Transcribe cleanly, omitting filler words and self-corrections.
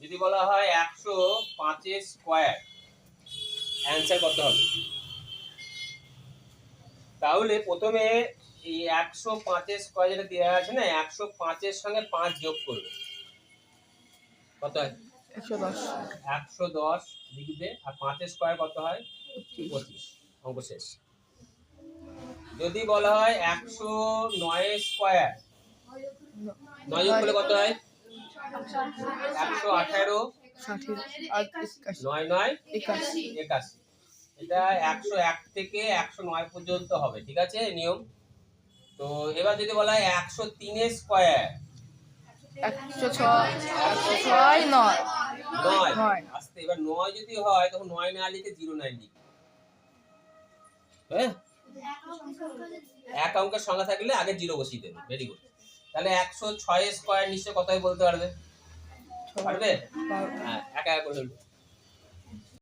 যদি বলা হয় 105 এর স্কয়ার, অ্যান্সার কত হবে? তাহলে প্রথমে এই 105 এর স্কয়ার যেটা দেওয়া আছে না, 105 এর সঙ্গে 5 যোগ করবে, কত হয়? 110 110 লিখবে, আর 5 এর স্কয়ার কত হয়? 25। অঙ্ক শেষ। যদি বলা হয় 109 এর স্কয়ার, 9 যোগ করলে কত হয়? 118 60 আর 9 9 81। এটা 101 থেকে 109 পর্যন্ত হবে, ঠিক আছে নিয়ম। তো এবার যদি বলা হয় 103 এর স্কয়ার, 106 9 আস্তে, এবার 9 যদি হয় তখন 9 না লিখে 09 লিখবে, হ্যাঁ? এক অঙ্কের সংখ্যা থাকলে আগে 0 বসিয়ে দেবে। Very good. তাহলে 106 এর স্কয়ার নিশ্চয় কত হয় বলতে পারবে? পারবে? হ্যাঁ, একা একা করে